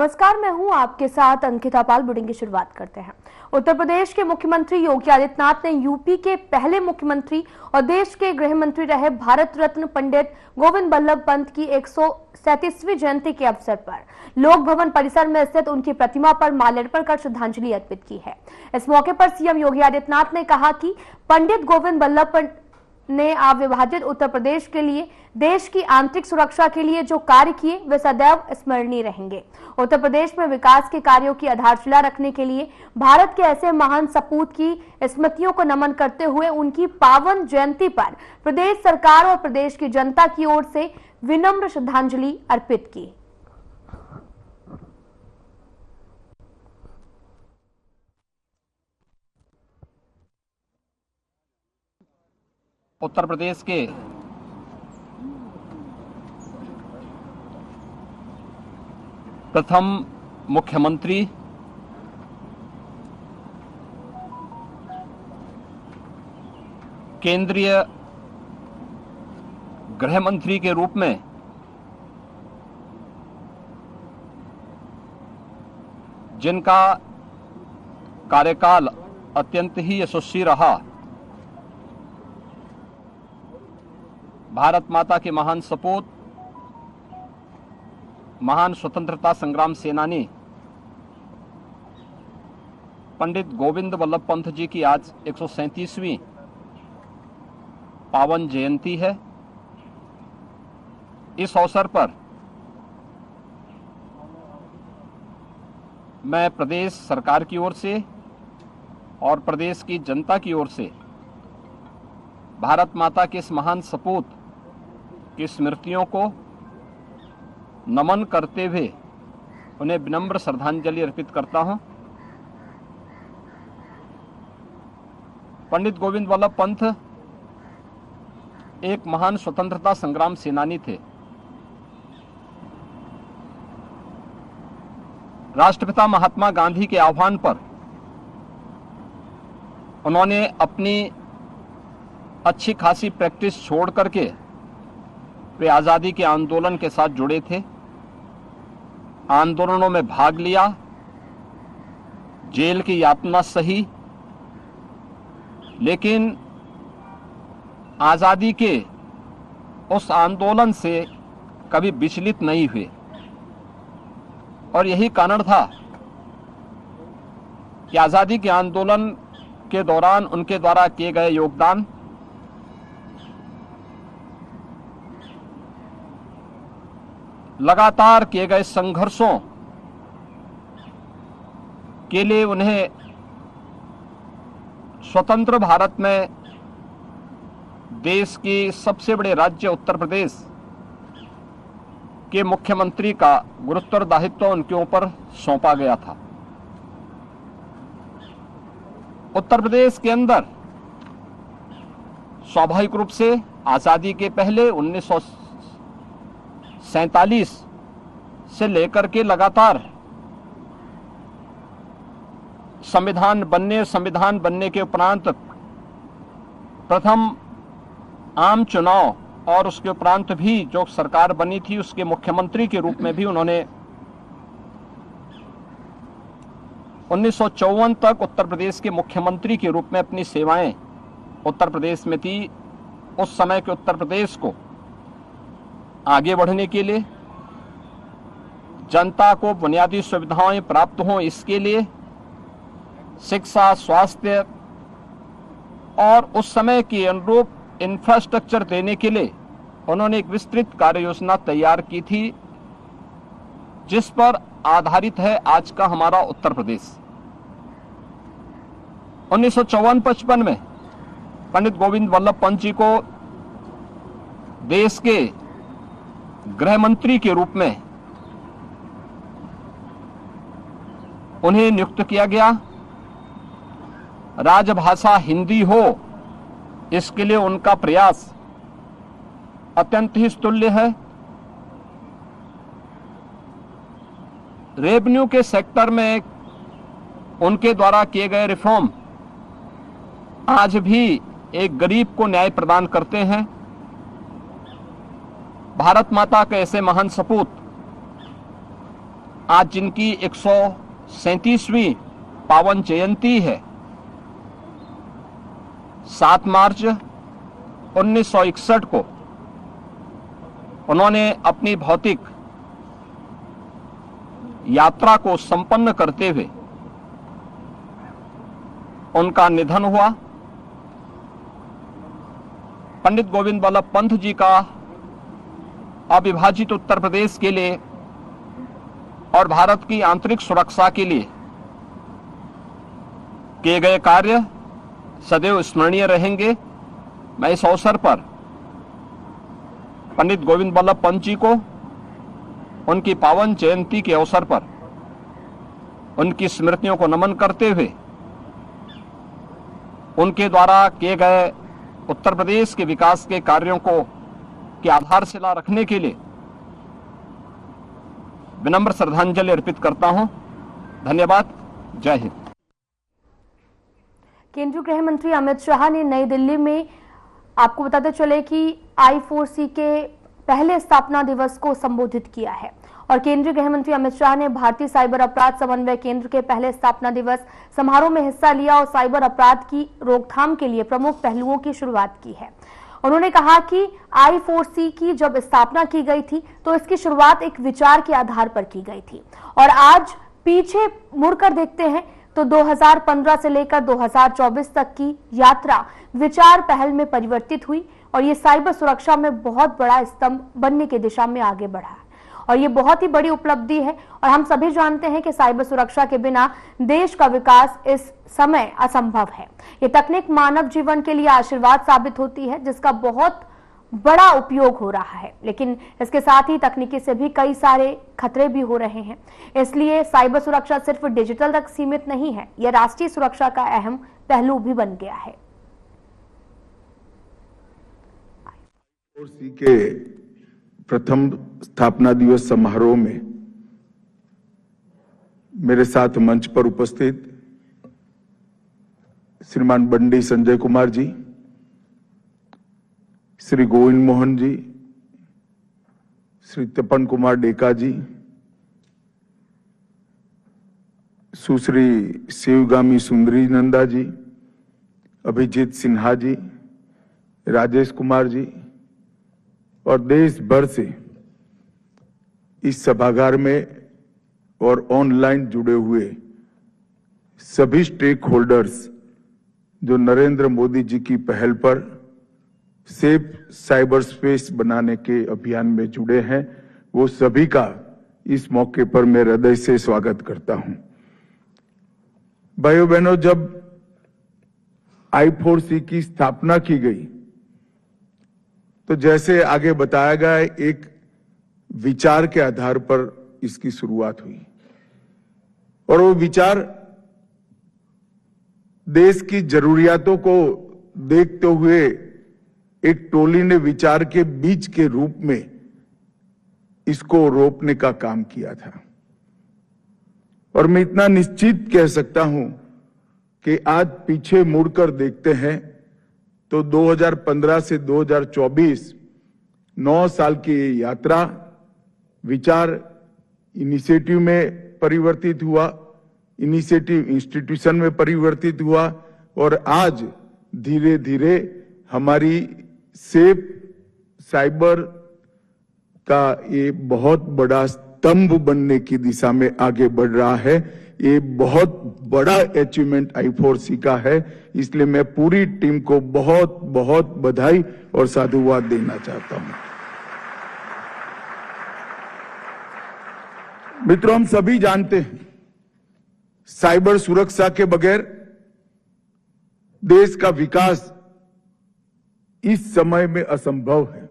नमस्कार, मैं हूं आपके साथ अंकिता पाल। बुलेटिन की शुरुआत करते हैं। उत्तर प्रदेश के मुख्यमंत्री योगी आदित्यनाथ ने यूपी के पहले मुख्यमंत्री और देश के गृह मंत्री रहे भारत रत्न पंडित गोविंद बल्लभ पंत की 137वीं जयंती के अवसर पर लोक भवन परिसर में स्थित उनकी प्रतिमा पर माल्यार्पण कर श्रद्धांजलि अर्पित की है। इस मौके पर सीएम योगी आदित्यनाथ ने कहा कि पंडित गोविंद बल्लभ पंत ने अविभाजित उत्तर प्रदेश के लिए देश की आंतरिक सुरक्षा के लिए जो कार्य किए वे सदैव स्मरणीय रहेंगे। उत्तर प्रदेश में विकास के कार्यों की आधारशिला रखने के लिए भारत के ऐसे महान सपूत की स्मृतियों को नमन करते हुए उनकी पावन जयंती पर प्रदेश सरकार और प्रदेश की जनता की ओर से विनम्र श्रद्धांजलि अर्पित की। उत्तर प्रदेश के प्रथम मुख्यमंत्री केंद्रीय गृह मंत्री के रूप में जिनका कार्यकाल अत्यंत ही यशस्वी रहा, भारत माता के महान सपूत, महान स्वतंत्रता संग्राम सेनानी पंडित गोविंद बल्लभ पंत जी की आज 137वीं पावन जयंती है। इस अवसर पर मैं प्रदेश सरकार की ओर से और प्रदेश की जनता की ओर से भारत माता के इस महान सपूत की स्मृतियों को नमन करते हुए उन्हें विनम्र श्रद्धांजलि अर्पित करता हूं। पंडित गोविंद बल्लभ पंत एक महान स्वतंत्रता संग्राम सेनानी थे। राष्ट्रपिता महात्मा गांधी के आह्वान पर उन्होंने अपनी अच्छी खासी प्रैक्टिस छोड़ करके वे आज़ादी के आंदोलन के साथ जुड़े थे। आंदोलनों में भाग लिया, जेल की यातना सही, लेकिन आज़ादी के उस आंदोलन से कभी विचलित नहीं हुए। और यही कारण था कि आज़ादी के आंदोलन के दौरान उनके द्वारा किए गए योगदान लगातार किए गए संघर्षों के लिए उन्हें स्वतंत्र भारत में देश की सबसे बड़े राज्य उत्तर प्रदेश के मुख्यमंत्री का गुरुत्तरदायित्व उनके ऊपर सौंपा गया था। उत्तर प्रदेश के अंदर स्वाभाविक रूप से आजादी के पहले 1947 से लेकर के लगातार संविधान बनने के उपरांत प्रथम आम चुनाव और उसके उपरांत भी जो सरकार बनी थी उसके मुख्यमंत्री के रूप में भी उन्होंने 1954 तक उत्तर प्रदेश के मुख्यमंत्री के रूप में अपनी सेवाएं उत्तर प्रदेश में थी। उस समय के उत्तर प्रदेश को आगे बढ़ने के लिए, जनता को बुनियादी सुविधाएं प्राप्त हों इसके लिए, शिक्षा, स्वास्थ्य और उस समय के अनुरूप इंफ्रास्ट्रक्चर देने के लिए उन्होंने एक विस्तृत कार्य योजना तैयार की थी, जिस पर आधारित है आज का हमारा उत्तर प्रदेश। 1954-55 में पंडित गोविंद बल्लभ पंत जी को देश के गृह मंत्री के रूप में उन्हें नियुक्त किया गया। राजभाषा हिंदी हो, इसके लिए उनका प्रयास अत्यंत ही स्तुल्य है। रेवेन्यू के सेक्टर में उनके द्वारा किए गए रिफॉर्म आज भी एक गरीब को न्याय प्रदान करते हैं। भारत माता के ऐसे महान सपूत आज जिनकी 137वीं पावन जयंती है, 7 मार्च 1961 को उन्होंने अपनी भौतिक यात्रा को संपन्न करते हुए उनका निधन हुआ। पंडित गोविंद बल्लभ पंत जी का अविभाजित उत्तर प्रदेश के लिए और भारत की आंतरिक सुरक्षा के लिए किए गए कार्य सदैव स्मरणीय रहेंगे। मैं इस अवसर पर पंडित गोविंद बल्लभ पंत जी को उनकी पावन जयंती के अवसर पर उनकी स्मृतियों को नमन करते हुए उनके द्वारा किए गए उत्तर प्रदेश के विकास के कार्यों को की आधारशिला रखने के लिए विनम्र श्रद्धांजलि अर्पित करता हूं। धन्यवाद। जय हिंद। केंद्रीय गृह मंत्री अमित शाह ने नई दिल्ली में, आपको बताते चले कि I4C के पहले स्थापना दिवस को संबोधित किया है और केंद्रीय गृह मंत्री अमित शाह ने भारतीय साइबर अपराध समन्वय केंद्र के पहले स्थापना दिवस समारोह में हिस्सा लिया और साइबर अपराध की रोकथाम के लिए प्रमुख पहलुओं की शुरुआत की है। उन्होंने कहा कि I4C की जब स्थापना की गई थी तो इसकी शुरुआत एक विचार के आधार पर की गई थी और आज पीछे मुड़कर देखते हैं तो 2015 से लेकर 2024 तक की यात्रा विचार पहल में परिवर्तित हुई और ये साइबर सुरक्षा में बहुत बड़ा स्तंभ बनने की दिशा में आगे बढ़ा है और ये बहुत ही बड़ी उपलब्धि है और हम सभी जानते हैं कि साइबर सुरक्षा के बिना देश का विकास इस समय असंभव है। ये तकनीक मानव जीवन के लिए आशीर्वाद साबित होती है जिसका बहुत बड़ा उपयोग हो रहा है, लेकिन इसके साथ ही तकनीकी से भी कई सारे खतरे भी हो रहे हैं। इसलिए साइबर सुरक्षा सिर्फ डिजिटल तक सीमित नहीं है, यह राष्ट्रीय सुरक्षा का अहम पहलू भी बन गया है। I4C के प्रथम स्थापना दिवस समारोह में मेरे साथ मंच पर उपस्थित श्रीमान बंडी संजय कुमार जी, श्री गोविंद मोहन जी, श्री तपन कुमार डेका जी, सुश्री शिवगामी सुंदरी नंदा जी, अभिजीत सिन्हा जी, राजेश कुमार जी और देश भर से इस सभागार में और ऑनलाइन जुड़े हुए सभी स्टेक होल्डर्स जो नरेंद्र मोदी जी की पहल पर सेफ साइबर स्पेस बनाने के अभियान में जुड़े हैं, वो सभी का इस मौके पर मैं हृदय से स्वागत करता हूं। भाइयों बहनों, जब I4C की स्थापना की गई तो जैसे आगे बताया गया, एक विचार के आधार पर इसकी शुरुआत हुई और वो विचार देश की जरूरियातों को देखते हुए एक टोली ने विचार के बीज के रूप में इसको रोपने का काम किया था। और मैं इतना निश्चित कह सकता हूं कि आज पीछे मुड़कर देखते हैं तो 2015 से 2024 9 साल की यात्रा विचार इनिशिएटिव में परिवर्तित हुआ, इनिशिएटिव इंस्टीट्यूशन में परिवर्तित हुआ और आज धीरे धीरे हमारी सेफ साइबर का ये बहुत बड़ा स्तंभ बनने की दिशा में आगे बढ़ रहा है। ये बहुत बड़ा अचीवमेंट I4C का है, इसलिए मैं पूरी टीम को बहुत बहुत बधाई और साधुवाद देना चाहता हूं। मित्रों, हम सभी जानते हैं साइबर सुरक्षा के बगैर देश का विकास इस समय में असंभव है।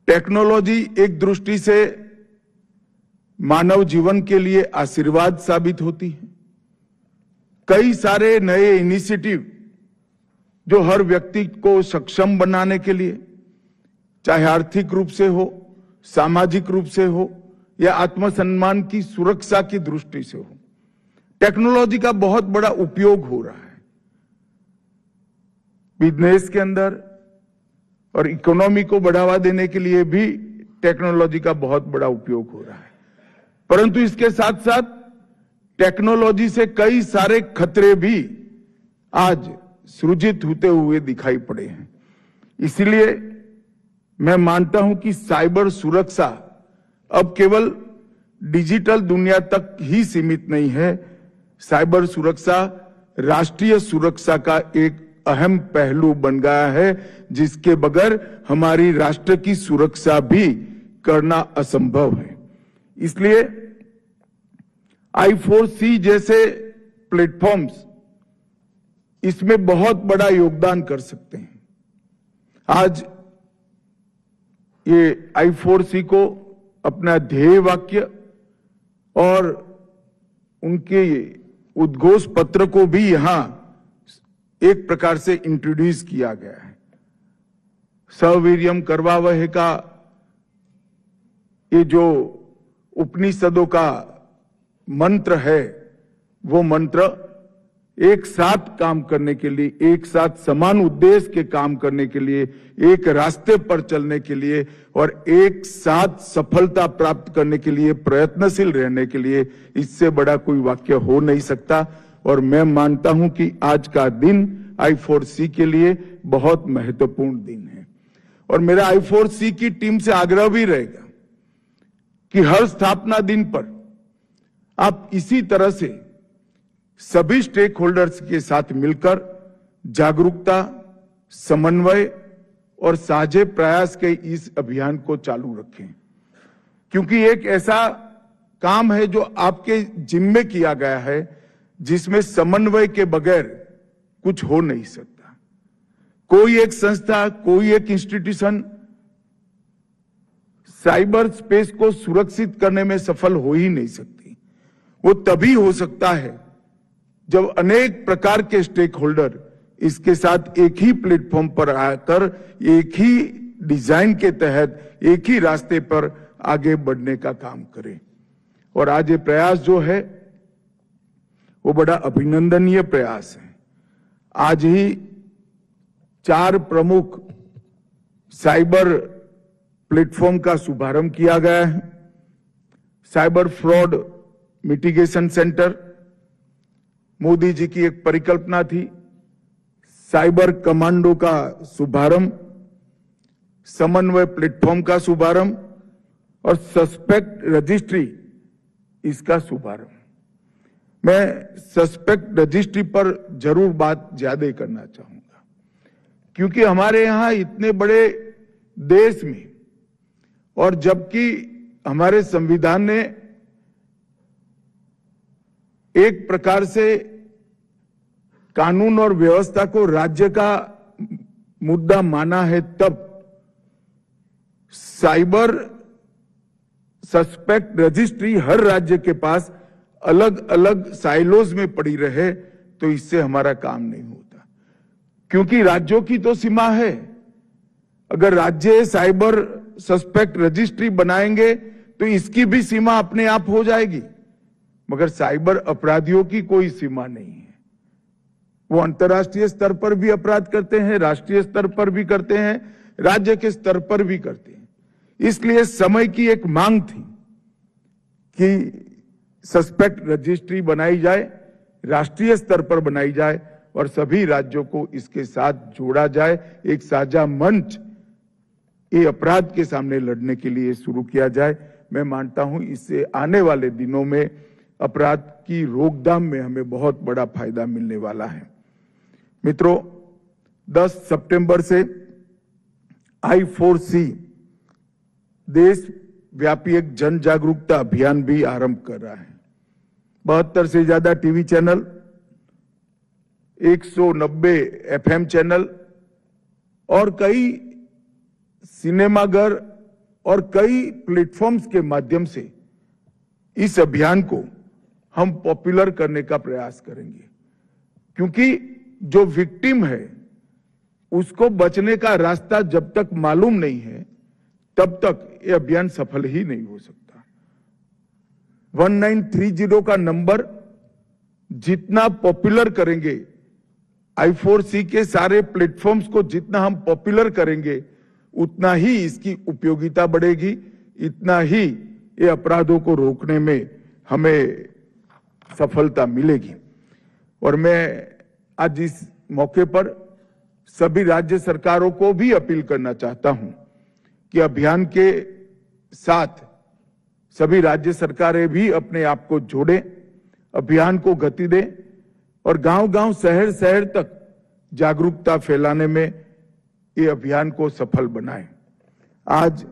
टेक्नोलॉजी एक दृष्टि से मानव जीवन के लिए आशीर्वाद साबित होती है। कई सारे नए इनिशिएटिव जो हर व्यक्ति को सक्षम बनाने के लिए, चाहे आर्थिक रूप से हो, सामाजिक रूप से हो या आत्मसम्मान की सुरक्षा की दृष्टि से हो, टेक्नोलॉजी का बहुत बड़ा उपयोग हो रहा है। बिजनेस के अंदर और इकोनॉमी को बढ़ावा देने के लिए भी टेक्नोलॉजी का बहुत बड़ा उपयोग हो रहा है। परंतु इसके साथ साथ टेक्नोलॉजी से कई सारे खतरे भी आज सृजित होते हुए दिखाई पड़े हैं। इसलिए मैं मानता हूं कि साइबर सुरक्षा अब केवल डिजिटल दुनिया तक ही सीमित नहीं है। साइबर सुरक्षा राष्ट्रीय सुरक्षा का एक अहम पहलू बन गया है, जिसके बगैर हमारी राष्ट्र की सुरक्षा भी करना असंभव है। इसलिए I4C जैसे प्लेटफॉर्म्स इसमें बहुत बड़ा योगदान कर सकते हैं। आज ये I4C को अपना ध्येय वाक्य और उनके उद्घोष पत्र को भी यहां एक प्रकार से इंट्रोड्यूस किया गया है। सवीर्यम करवावहे का ये जो उपनिषदों का मंत्र है, वो मंत्र एक साथ काम करने के लिए, एक साथ समान उद्देश्य के काम करने के लिए, एक रास्ते पर चलने के लिए और एक साथ सफलता प्राप्त करने के लिए प्रयत्नशील रहने के लिए, इससे बड़ा कोई वाक्य हो नहीं सकता। और मैं मानता हूं कि आज का दिन I4C के लिए बहुत महत्वपूर्ण दिन है। और मेरा I4C की टीम से आग्रह भी रहेगा कि हर स्थापना दिन पर आप इसी तरह से सभी स्टेक होल्डर्स के साथ मिलकर जागरूकता, समन्वय और साझे प्रयास के इस अभियान को चालू रखें, क्योंकि एक ऐसा काम है जो आपके जिम्मे किया गया है, जिसमें समन्वय के बगैर कुछ हो नहीं सकता। कोई एक संस्था, कोई एक इंस्टीट्यूशन साइबर स्पेस को सुरक्षित करने में सफल हो ही नहीं सकती। वो तभी हो सकता है जब अनेक प्रकार के स्टेक होल्डर इसके साथ एक ही प्लेटफॉर्म पर आकर एक ही डिजाइन के तहत एक ही रास्ते पर आगे बढ़ने का काम करें। और आज ये प्रयास जो है वो बड़ा अभिनंदनीय प्रयास है। आज ही 4 प्रमुख साइबर प्लेटफॉर्म का शुभारंभ किया गया है। Cyber fraud mitigation centre Modi ji की एक परिकल्पना थी। साइबर कमांडो का शुभारंभ, समन्वय प्लेटफॉर्म का शुभारंभ और सस्पेक्ट रजिस्ट्री इसका शुभारंभ। मैं सस्पेक्ट रजिस्ट्री पर जरूर बात ज्यादा करना चाहूंगा, क्योंकि हमारे यहां इतने बड़े देश में और जबकि हमारे संविधान ने एक प्रकार से कानून और व्यवस्था को राज्य का मुद्दा माना है, तब साइबर सस्पेक्ट रजिस्ट्री हर राज्य के पास अलग अलग साइलोज में पड़ी रहे तो इससे हमारा काम नहीं होता, क्योंकि राज्यों की तो सीमा है। अगर राज्य साइबर सस्पेक्ट रजिस्ट्री बनाएंगे तो इसकी भी सीमा अपने आप हो जाएगी, मगर साइबर अपराधियों की कोई सीमा नहीं है। वो अंतर्राष्ट्रीय स्तर पर भी अपराध करते हैं, राष्ट्रीय स्तर पर भी करते हैं, राज्य के स्तर पर भी करते हैं। इसलिए समय की एक मांग थी कि सस्पेक्ट रजिस्ट्री बनाई जाए, राष्ट्रीय स्तर पर बनाई जाए और सभी राज्यों को इसके साथ जोड़ा जाए। एक साझा मंच ये अपराध के सामने लड़ने के लिए शुरू किया जाए। मैं मानता हूं इससे आने वाले दिनों में अपराध की रोकथाम में हमें बहुत बड़ा फायदा मिलने वाला है। मित्रों, 10 सितंबर से I4C देश व्यापी एक जन जागरूकता अभियान भी आरंभ कर रहा है। 72 से ज्यादा टीवी चैनल, 190 FM चैनल और कई सिनेमाघर और कई प्लेटफॉर्म्स के माध्यम से इस अभियान को हम पॉपुलर करने का प्रयास करेंगे, क्योंकि जो विक्टिम है उसको बचने का रास्ता जब तक मालूम नहीं है तब तक ये अभियान सफल ही नहीं हो सकता। 1930 का नंबर जितना पॉपुलर करेंगे, I4C के सारे प्लेटफॉर्म्स को जितना हम पॉपुलर करेंगे, उतना ही इसकी उपयोगिता बढ़ेगी, इतना ही ये अपराधों को रोकने में हमें सफलता मिलेगी। और मैं आज इस मौके पर सभी राज्य सरकारों को भी अपील करना चाहता हूं कि अभियान के साथ सभी राज्य सरकारें भी अपने आप को जोड़ें, अभियान को गति दें और गांव-गांव, शहर-शहर तक जागरूकता फैलाने में ये अभियान को सफल बनाएं। आज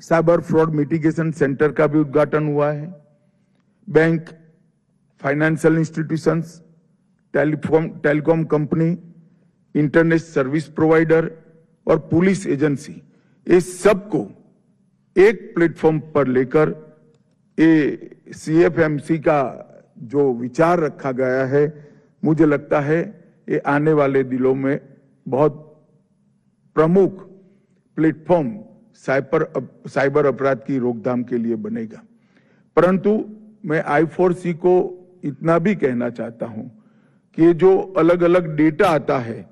साइबर फ्रॉड मिटिगेशन सेंटर का भी उद्घाटन हुआ है। Bank, financial institutions, telecom company, internet service provider और पुलिस एजेंसी, ये सबको एक प्लेटफॉर्म पर लेकर ये CFMC का जो विचार रखा गया है, मुझे लगता है ये आने वाले दिनों में बहुत प्रमुख प्लेटफॉर्म साइबर अपराध की रोकथाम के लिए बनेगा। परंतु मैं I4C को इतना भी कहना चाहता हूं कि जो अलग अलग डेटा आता है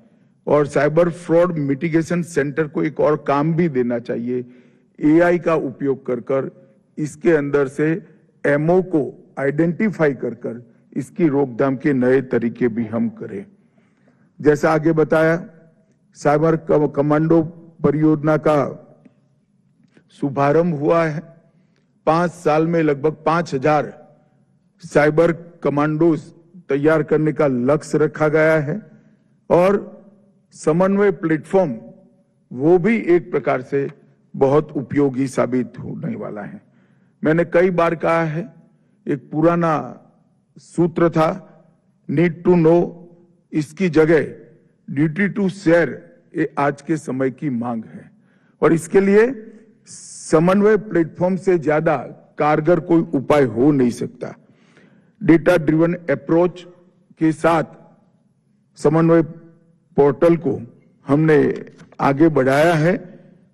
और साइबर फ्रॉड मिटिगेशन सेंटर को एक और काम भी देना चाहिए, AI का उपयोग कर इसके अंदर से एमओ को आइडेंटिफाई कर इसकी रोकथाम के नए तरीके भी हम करें। जैसा आगे बताया, साइबर कमांडो परियोजना का शुभारंभ हुआ है। 5 साल में लगभग 5000 साइबर कमांडोज तैयार करने का लक्ष्य रखा गया है और समन्वय प्लेटफॉर्म वो भी एक प्रकार से बहुत उपयोगी साबित होने वाला है। मैंने कई बार कहा है, एक पुराना सूत्र था, नीड टू नो, इसकी जगह ड्यूटी टू शेयर, ये आज के समय की मांग है और इसके लिए समन्वय प्लेटफॉर्म से ज्यादा कारगर कोई उपाय हो नहीं सकता। डेटा ड्रिवन अप्रोच के साथ समन्वय पोर्टल को हमने आगे बढ़ाया है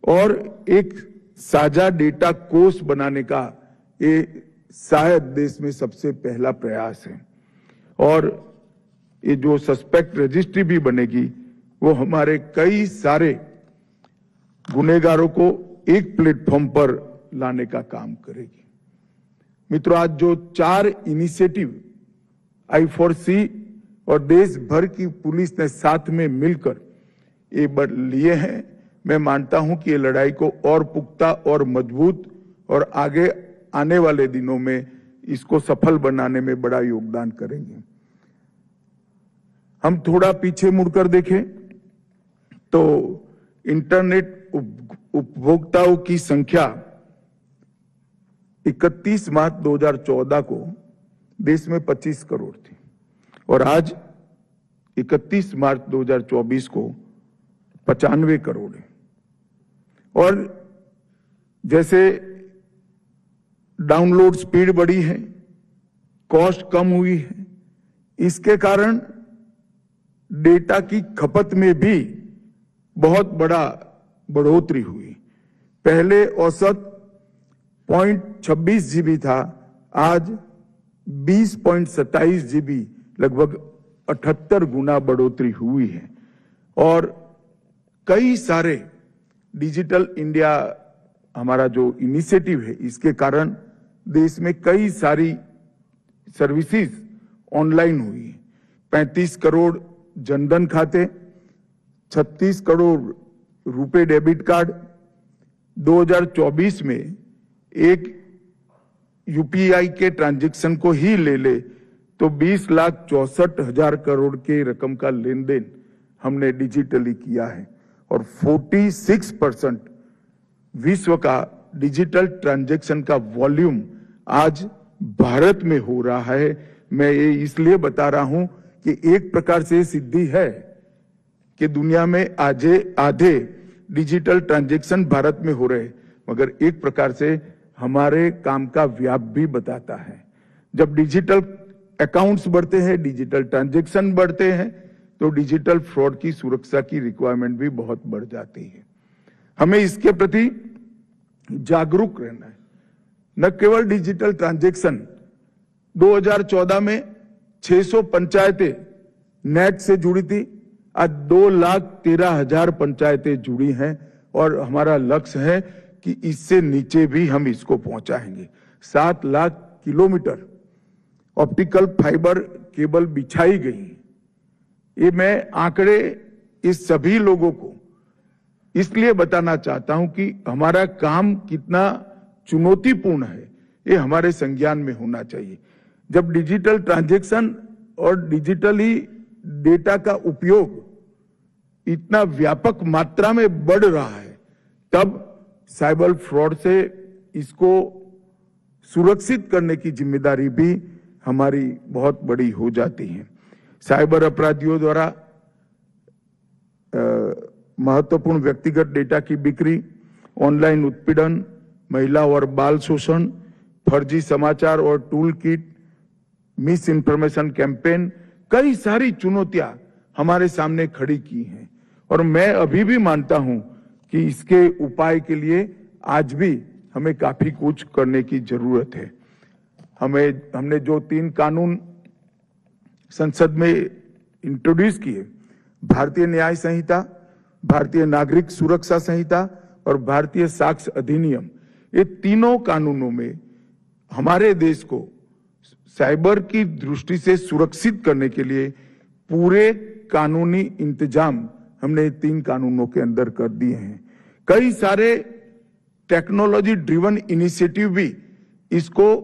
और एक साझा डेटा कोष बनाने का ये शायद देश में सबसे पहला प्रयास है। और ये जो सस्पेक्ट रजिस्ट्री भी बनेगी वो हमारे कई सारे गुनहगारों को एक प्लेटफॉर्म पर लाने का काम करेगी। मित्रों, आज जो 4 इनिशिएटिव I4C और देश भर की पुलिस ने साथ में मिलकर ये लिए हैं, मैं मानता हूं कि ये लड़ाई को और पुख्ता और मजबूत और आगे आने वाले दिनों में इसको सफल बनाने में बड़ा योगदान करेंगे। हम थोड़ा पीछे मुड़कर देखें तो इंटरनेट उपभोक्ताओं की संख्या 31 मार्च 2014 को देश में 25 करोड़ थी और आज 31 मार्च 2024 को 95 करोड़ है। और जैसे डाउनलोड स्पीड बढ़ी है, कॉस्ट कम हुई है, इसके कारण डेटा की खपत में भी बहुत बड़ा बढ़ोतरी हुई। पहले औसत 0.26 GB था, आज 20.27 GB, लगभग 78 गुना बढ़ोतरी हुई है। और कई सारे डिजिटल इंडिया हमारा जो इनिशिएटिव है, इसके कारण देश में कई सारी सर्विसेज ऑनलाइन हुई है। 35 करोड़ जनधन खाते, 36 करोड़ रुपए डेबिट कार्ड, 2024 में एक UPI के ट्रांजैक्शन को ही ले ले तो 20,64,000 करोड़ के रकम का लेन देन हमने डिजिटली किया है और 46% विश्व का डिजिटल ट्रांजैक्शन का वॉल्यूम आज भारत में हो रहा है। मैं ये इसलिए बता रहा हूं कि एक प्रकार से सिद्धि है कि दुनिया में आधे डिजिटल ट्रांजैक्शन भारत में हो रहे, मगर एक प्रकार से हमारे काम का व्याप भी बताता है। जब डिजिटल अकाउंट्स बढ़ते हैं, डिजिटल ट्रांजैक्शन बढ़ते हैं, तो डिजिटल फ्रॉड की सुरक्षा की रिक्वायरमेंट भी बहुत बढ़ जाती है। हमें इसके प्रति जागरूक रहना है। न केवल डिजिटल ट्रांजैक्शन, 2014 में 600 पंचायतें नेट से जुड़ी थी, आज 2,13,000 पंचायतें जुड़ी हैं और हमारा लक्ष्य है कि इससे नीचे भी हम इसको पहुंचाएंगे। 7 lakh kilometre optical fibre cable बिछाई गई। ये मैं आंकड़े इस सभी लोगों को इसलिए बताना चाहता हूं कि हमारा काम कितना चुनौतीपूर्ण है, ये हमारे संज्ञान में होना चाहिए। जब डिजिटल ट्रांजैक्शन और डिजिटली डेटा का उपयोग इतना व्यापक मात्रा में बढ़ रहा है, तब साइबर फ्रॉड से इसको सुरक्षित करने की जिम्मेदारी भी हमारी बहुत बड़ी हो जाती है। साइबर अपराधियों द्वारा महत्वपूर्ण व्यक्तिगत डेटा की बिक्री, ऑनलाइन उत्पीड़न, महिला और बाल शोषण, फर्जी समाचार और tool kit, miss information campaign, कई सारी चुनौतियां हमारे सामने खड़ी की हैं और मैं अभी भी मानता हूं कि इसके उपाय के लिए आज भी हमें काफी कुछ करने की जरूरत है। हमने जो 3 कानून संसद में इंट्रोड्यूस किए, भारतीय न्याय संहिता, भारतीय नागरिक सुरक्षा संहिता और भारतीय साक्ष्य अधिनियम, ये तीनों कानूनों में हमारे देश को साइबर की दृष्टि से सुरक्षित करने के लिए पूरे कानूनी इंतजाम हमने 3 कानूनों के अंदर कर दिए हैं। कई सारे टेक्नोलॉजी ड्रिवन इनिशिएटिव भी इसको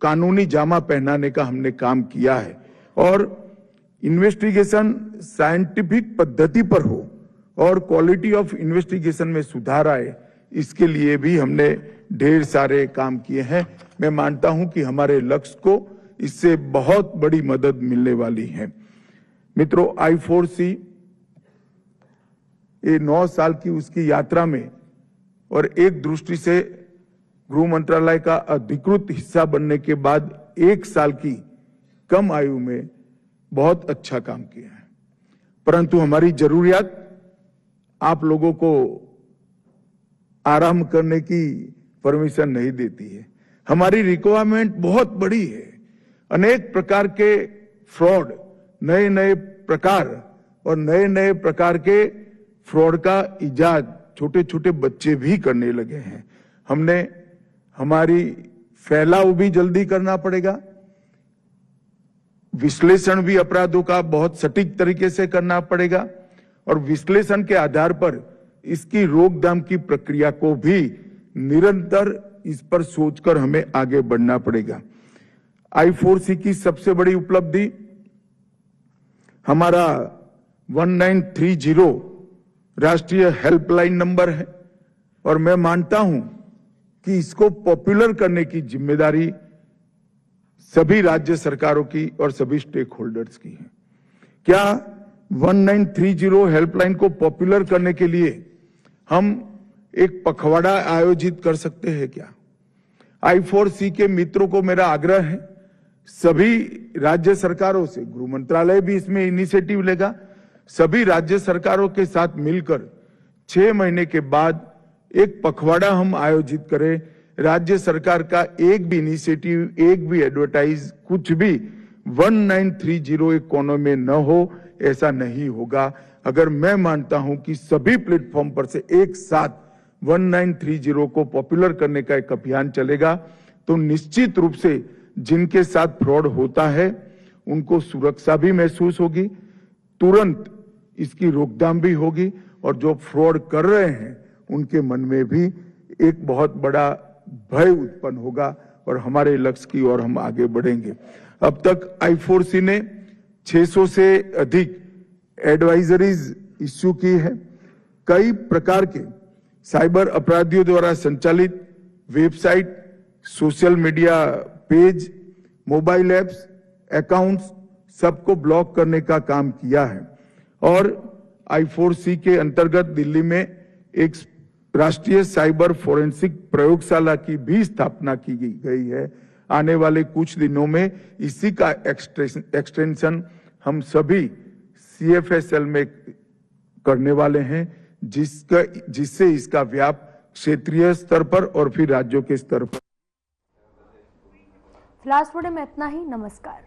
कानूनी जामा पहनाने का हमने काम किया है और इन्वेस्टिगेशन साइंटिफिक पद्धति पर हो और क्वालिटी ऑफ इन्वेस्टिगेशन में सुधार आए, इसके लिए भी हमने ढेर सारे काम किए हैं। मैं मानता हूं कि हमारे लक्ष्य को इससे बहुत बड़ी मदद मिलने वाली है। मित्रों, I4C ये 9 साल की उसकी यात्रा में और एक दृष्टि से गृह मंत्रालय का अधिकृत हिस्सा बनने के बाद 1 साल की कम आयु में बहुत अच्छा काम किया है, परंतु हमारी जरूरियात आप लोगों को आराम करने की परमिशन नहीं देती है। हमारी रिक्वायरमेंट बहुत बड़ी है। अनेक प्रकार के फ्रॉड, नए नए प्रकार और नए नए प्रकार के फ्रॉड का इजाद छोटे छोटे बच्चे भी करने लगे हैं। हमने हमारी फैलाव भी जल्दी करना पड़ेगा, विश्लेषण भी अपराधों का बहुत सटीक तरीके से करना पड़ेगा और विश्लेषण के आधार पर इसकी रोकथाम की प्रक्रिया को भी निरंतर इस पर सोचकर हमें आगे बढ़ना पड़ेगा। I4C की सबसे बड़ी उपलब्धि हमारा 1930 राष्ट्रीय हेल्पलाइन नंबर है और मैं मानता हूं कि इसको पॉपुलर करने की जिम्मेदारी सभी राज्य सरकारों की और सभी स्टेक होल्डर्स की है। क्या 1930 हेल्पलाइन को पॉपुलर करने के लिए हम एक पखवाड़ा आयोजित कर सकते हैं क्या? I4C के मित्रों को मेरा आग्रह है, सभी राज्य सरकारों से, गृह मंत्रालय भी इसमें इनिशिएटिव लेगा, सभी राज्य सरकारों के साथ मिलकर 6 महीने के बाद एक पखवाड़ा हम आयोजित करें। राज्य सरकार का एक भी इनिशिएटिव, एक भी एडवर्टाइज, कुछ भी 1930 कोनों में न हो, ऐसा नहीं होगा। अगर मैं मानता हूं कि सभी प्लेटफॉर्म पर से एक साथ 1930 को पॉपुलर करने का एक अभियान चलेगा तो निश्चित रूप से जिनके साथ फ्रॉड होता है उनको सुरक्षा भी महसूस होगी, तुरंत इसकी रोकथाम भी होगी और जो फ्रॉड कर रहे हैं उनके मन में भी एक बहुत बड़ा भय उत्पन्न होगा और हमारे लक्ष्य की ओर हम आगे बढ़ेंगे। अब तक I4C ने 600 से अधिक एडवाइजरीज इश्यू की है। कई प्रकार के साइबर अपराधियों द्वारा संचालित website, social media page, mobile apps, accounts सबको ब्लॉक करने का काम किया है और I4C के अंतर्गत दिल्ली में एक राष्ट्रीय साइबर फोरेंसिक प्रयोगशाला की भी स्थापना की गई है। आने वाले कुछ दिनों में इसी का एक्सटेंशन हम सभी CFSL में करने वाले हैं, जिससे इसका व्याप क्षेत्रीय स्तर पर और फिर राज्यों के स्तर पर। फिलहाल में इतना ही। नमस्कार।